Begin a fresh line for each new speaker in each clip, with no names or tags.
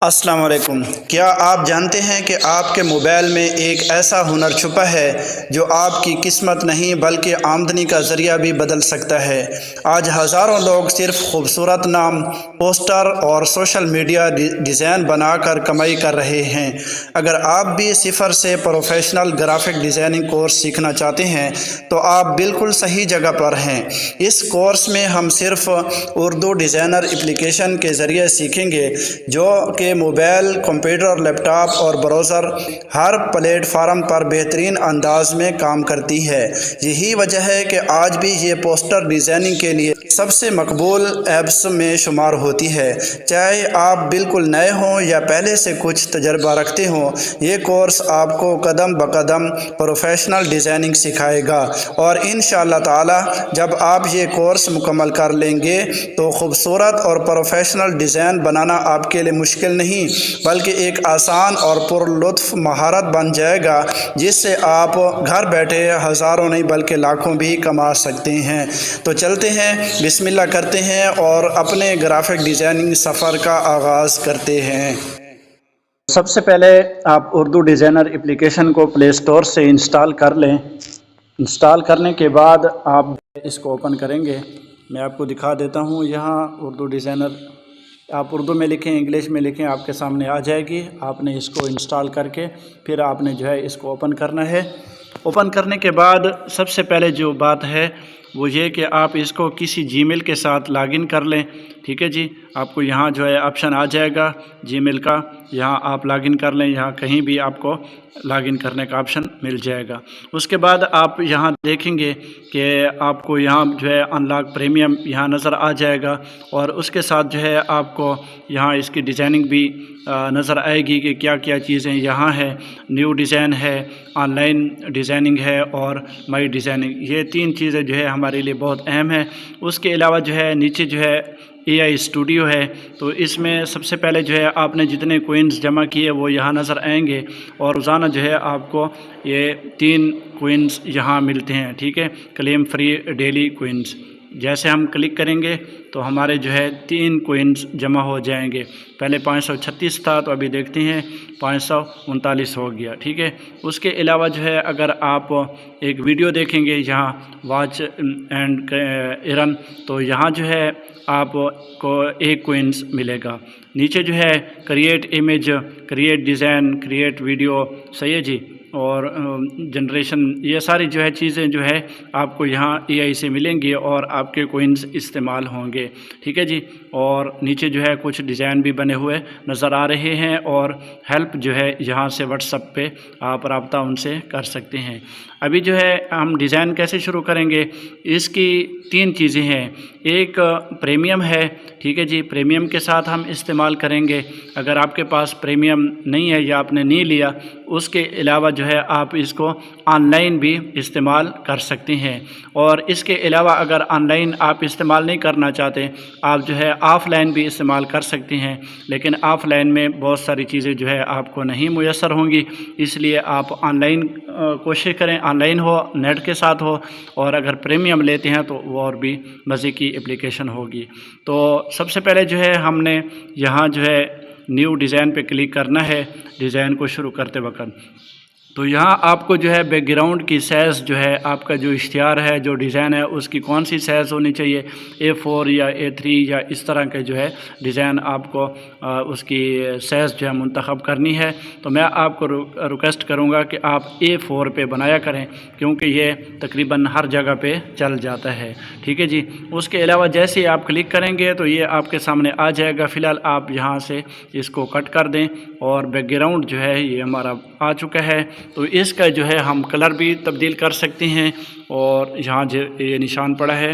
السلام علیکم۔ کیا آپ جانتے ہیں کہ آپ کے موبائل میں ایک ایسا ہنر چھپا ہے جو آپ کی قسمت نہیں بلکہ آمدنی کا ذریعہ بھی بدل سکتا ہے؟ آج ہزاروں لوگ صرف خوبصورت نام، پوسٹر اور سوشل میڈیا ڈیزائن بنا کر کمائی کر رہے ہیں۔ اگر آپ بھی صفر سے پروفیشنل گرافک ڈیزائننگ کورس سیکھنا چاہتے ہیں تو آپ بالکل صحیح جگہ پر ہیں۔ اس کورس میں ہم صرف اردو ڈیزائنر اپلیکیشن کے ذریعے سیکھیں گے جو کہ موبائل، کمپیوٹر، لیپ ٹاپ اور براؤزر ہر پلیٹ فارم پر بہترین انداز میں کام کرتی ہے۔ یہی وجہ ہے کہ آج بھی یہ پوسٹر ڈیزائننگ کے لیے سب سے مقبول ایپس میں شمار ہوتی ہے۔ چاہے آپ بالکل نئے ہوں یا پہلے سے کچھ تجربہ رکھتے ہوں، یہ کورس آپ کو قدم بقدم پروفیشنل ڈیزائننگ سکھائے گا، اور انشاءاللہ تعالی جب آپ یہ کورس مکمل کر لیں گے تو خوبصورت اور پروفیشنل ڈیزائن بنانا آپ کے لیے مشکل نہیں بلکہ ایک آسان اور پر لطف مہارت بن جائے گا، جس سے آپ گھر بیٹھے ہزاروں نہیں بلکہ لاکھوں بھی کما سکتے ہیں۔ تو چلتے ہیں، بسم اللہ کرتے ہیں اور اپنے گرافک ڈیزائننگ سفر کا آغاز کرتے ہیں۔ سب سے پہلے آپ اردو ڈیزائنر اپلیکیشن کو پلے اسٹور سے انسٹال کر لیں۔ انسٹال کرنے کے بعد آپ اس کو اوپن کریں گے۔ میں آپ کو دکھا دیتا ہوں، یہاں اردو ڈیزائنر آپ اردو میں لکھیں، انگلش میں لکھیں، آپ کے سامنے آ جائے گی۔ آپ نے اس کو انسٹال کر کے پھر آپ نے اس کو اوپن کرنا ہے۔ اوپن کرنے کے بعد سب سے پہلے جو بات ہے وہ یہ کہ آپ اس کو کسی جی میل کے ساتھ لاگ ان کر لیں، ٹھیک ہے جی۔ آپ کو یہاں آپشن آ جائے گا جی میل کا، یہاں آپ لاگ ان کر لیں، یہاں کہیں بھی آپ کو لاگ ان کرنے کا آپشن مل جائے گا۔ اس کے بعد آپ یہاں دیکھیں گے کہ آپ کو یہاں ان لاک پریمیم یہاں نظر آ جائے گا، اور اس کے ساتھ آپ کو یہاں اس کی ڈیزائننگ بھی نظر آئے گی کہ کیا کیا چیزیں یہاں ہے۔ نیو ڈیزائن ہے، آن لائن ڈیزائننگ ہے اور مائی ڈیزائننگ، یہ تین چیزیں ہمارے لیے بہت اہم ہیں۔ اس کے علاوہ نیچے اے آئی اسٹوڈیو ہے، تو اس میں سب سے پہلے آپ نے جتنے کوئنز جمع کیے وہ یہاں نظر آئیں گے، اور روزانہ آپ کو یہ 3 کوئنز یہاں ملتے ہیں، ٹھیک ہے، کلیم فری ڈیلی کوئنز۔ جیسے ہم کلک کریں گے تو ہمارے 3 کوئنز جمع ہو جائیں گے۔ پہلے 536 تھا، تو ابھی دیکھتے ہیں 539 ہو گیا، ٹھیک ہے۔ اس کے علاوہ اگر آپ ایک ویڈیو دیکھیں گے یہاں واچ اینڈ ارن، تو یہاں آپ کو 1 کوئنز ملے گا۔ نیچے create image, create design, create video, صحیح ہے جی، اور جنریشن، یہ ساری چیزیں آپ کو یہااں اے آئی سے ملیں گی اور آپ کے کوئنز استعمال ہوں گے، ٹھیک ہے جی۔ اور نیچے کچھ ڈیزائن بھی بنے ہوئے نظر آ رہے ہیں، اور ہیلپ یہاں سے واٹس ایپ پہ آپ رابطہ ان سے کر سکتے ہیں۔ ابھی ہم ڈیزائن کیسے شروع کریں گے، اس کی 3 چیزیں ہیں۔ ایک پریمیم ہے، ٹھیک ہے جی، پریمیم کے ساتھ ہم استعمال کریں گے۔ اگر آپ کے پاس پریمیم نہیں ہے یا آپ نے نہیں لیا، اس کے علاوہ آپ اس کو آن لائن بھی استعمال کر سکتے ہیں۔ اور اس کے علاوہ اگر آن لائن آپ استعمال نہیں کرنا چاہتے، آپ آف لائن بھی استعمال کر سکتے ہیں، لیکن آف لائن میں بہت ساری چیزیں آپ کو نہیں میسر ہوں گی، اس لیے آپ آن لائن کوشش کریں، آن لائن ہو، نیٹ کے ساتھ ہو، اور اگر پریمیم لیتے ہیں تو وہ اور بھی مزے کی اپلیکیشن ہوگی۔ تو سب سے پہلے ہم نے یہاں نیو ڈیزائن پہ کلک کرنا ہے ڈیزائن کو شروع کرتے وقت۔ تو یہاں آپ کو بیک گراؤنڈ کی سائز آپ کا اشتہار ہے، جو ڈیزائن ہے، اس کی کون سی سائز ہونی چاہیے، A4 یا A3 یا اس طرح کے ڈیزائن آپ کو اس کی سائز منتخب کرنی ہے۔ تو میں آپ کو ریکویسٹ کروں گا کہ آپ A4 پہ بنایا کریں، کیونکہ یہ تقریباً ہر جگہ پہ چل جاتا ہے، ٹھیک ہے جی۔ اس کے علاوہ جیسے ہی آپ کلک کریں گے تو یہ آپ کے سامنے آ جائے گا۔ فی الحال آپ یہاں سے اس کو کٹ کر دیں، اور بیک گراؤنڈ یہ ہمارا آ چکا ہے۔ تو اس کا ہم کلر بھی تبدیل کر سکتے ہیں، اور یہاں یہ نشان پڑا ہے،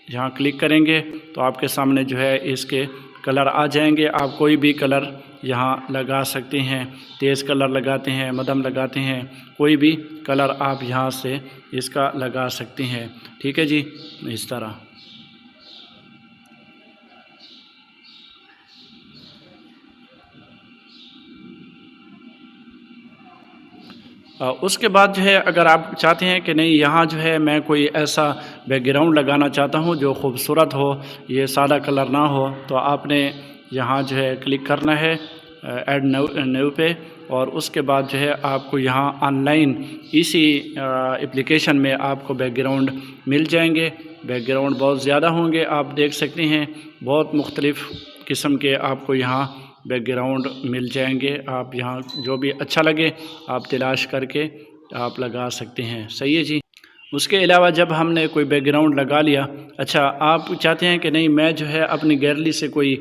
یہاں کلک کریں گے تو آپ کے سامنے اس کے کلر آ جائیں گے۔ آپ کوئی بھی کلر یہاں لگا سکتے ہیں، تیز کلر لگاتے ہیں، مدھم لگاتے ہیں، کوئی بھی کلر آپ یہاں سے اس کا لگا سکتے ہیں، ٹھیک ہے جی، اس طرح۔ اس کے بعد اگر آپ چاہتے ہیں کہ نہیں یہاں میں کوئی ایسا بیک گراؤنڈ لگانا چاہتا ہوں جو خوبصورت ہو، یہ سادہ کلر نہ ہو، تو آپ نے یہاں کلک کرنا ہے ایڈ نیو پہ، اور اس کے بعد جو ہے آپ کو یہاں آن لائن اسی اپلیکیشن میں آپ کو بیک گراؤنڈ مل جائیں گے۔ بیک گراؤنڈ بہت زیادہ ہوں گے، آپ دیکھ سکتے ہیں بہت مختلف قسم کے آپ کو یہاں بیک گراؤنڈ مل جائیں گے۔ آپ یہاں جو بھی اچھا لگے آپ تلاش کر کے آپ لگا سکتے ہیں، صحیح ہے جی۔ اس کے علاوہ جب ہم نے کوئی بیک گراؤنڈ لگا لیا، اچھا آپ چاہتے ہیں کہ نہیں میں جو ہے اپنی گیلری سے کوئی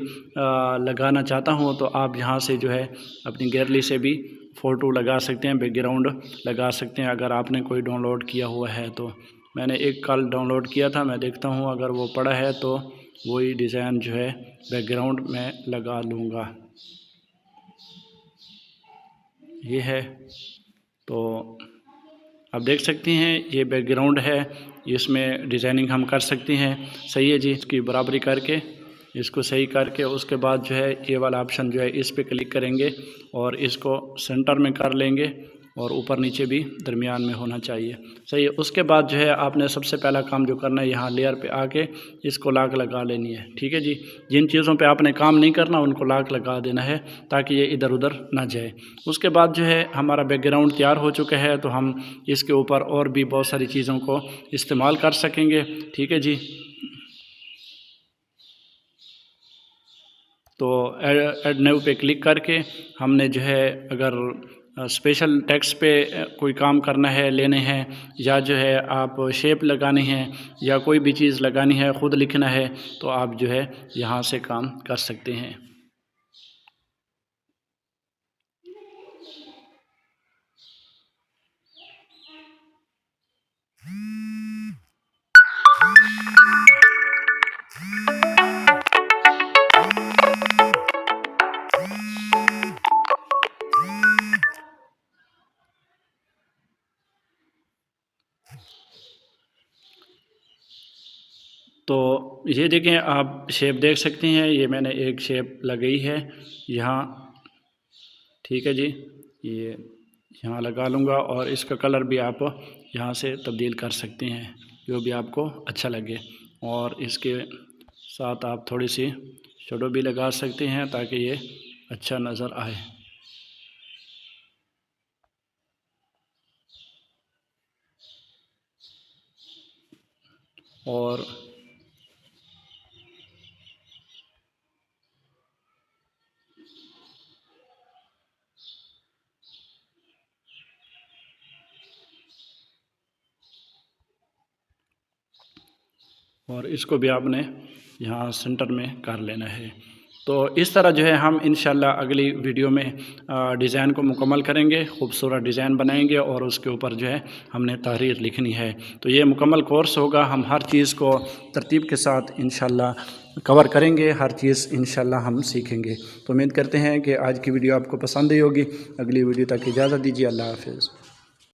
لگانا چاہتا ہوں، تو آپ یہاں سے جو ہے اپنی گیلری سے بھی فوٹو لگا سکتے ہیں، بیک گراؤنڈ لگا سکتے ہیں اگر آپ نے کوئی ڈاؤن لوڈ کیا ہوا ہے تو۔ میں نے ایک کل ڈاؤن لوڈ کیا تھا، میں دیکھتا ہوں اگر وہ پڑا ہے تو وہی ڈیزائن جو ہے بیک گراؤنڈ میں لگا لوں گا۔ یہ ہے، تو آپ دیکھ سکتے ہیں یہ بیک گراؤنڈ ہے، اس میں ڈیزائننگ ہم کر سکتے ہیں، صحیح ہے جی۔ اس کی برابری کر کے اس کو صحیح کر کے اس کے بعد جو ہے یہ والا آپشن جو ہے اس پہ کلک کریں گے اور اس کو سینٹر میں کر لیں گے، اور اوپر نیچے بھی درمیان میں ہونا چاہیے، صحیح ہے۔ اس کے بعد جو ہے آپ نے سب سے پہلا کام جو کرنا ہے یہاں لیئر پہ آ کے اس کو لاک لگا لینی ہے، ٹھیک ہے جی۔ جن چیزوں پہ آپ نے کام نہیں کرنا ان کو لاک لگا دینا ہے تاکہ یہ ادھر ادھر نہ جائے۔ اس کے بعد جو ہے ہمارا بیک گراؤنڈ تیار ہو چکا ہے، تو ہم اس کے اوپر اور بھی بہت ساری چیزوں کو استعمال کر سکیں گے، ٹھیک ہے جی۔ تو ایڈ نیو پہ کلک کر کے ہم نے جو ہے اگر اسپیشل ٹیکسٹ پہ کوئی کام کرنا ہے، لینے ہیں، یا جو ہے آپ شیپ لگانی ہے یا کوئی بھی چیز لگانی ہے، خود لکھنا ہے، تو آپ جو ہے یہاں سے کام کر سکتے ہیں۔ تو یہ دیکھیں آپ شیپ دیکھ سکتے ہیں، یہ میں نے ایک شیپ لگائی ہے یہاں، ٹھیک ہے جی۔ یہ یہاں لگا لوں گا، اور اس کا کلر بھی آپ یہاں سے تبدیل کر سکتے ہیں جو بھی آپ کو اچھا لگے، اور اس کے ساتھ آپ تھوڑی سی شیڈو بھی لگا سکتے ہیں تاکہ یہ اچھا نظر آئے۔ اور اس کو بھی آپ نے یہاں سینٹر میں کر لینا ہے۔ تو اس طرح جو ہے ہم انشاءاللہ اگلی ویڈیو میں ڈیزائن کو مکمل کریں گے، خوبصورت ڈیزائن بنائیں گے، اور اس کے اوپر جو ہے ہم نے تحریر لکھنی ہے۔ تو یہ مکمل کورس ہوگا، ہم ہر چیز کو ترتیب کے ساتھ انشاءاللہ کور کریں گے، ہر چیز انشاءاللہ ہم سیکھیں گے۔ تو امید کرتے ہیں کہ آج کی ویڈیو آپ کو پسند ہی ہوگی۔ اگلی ویڈیو تک اجازت دیجیے، اللہ حافظ۔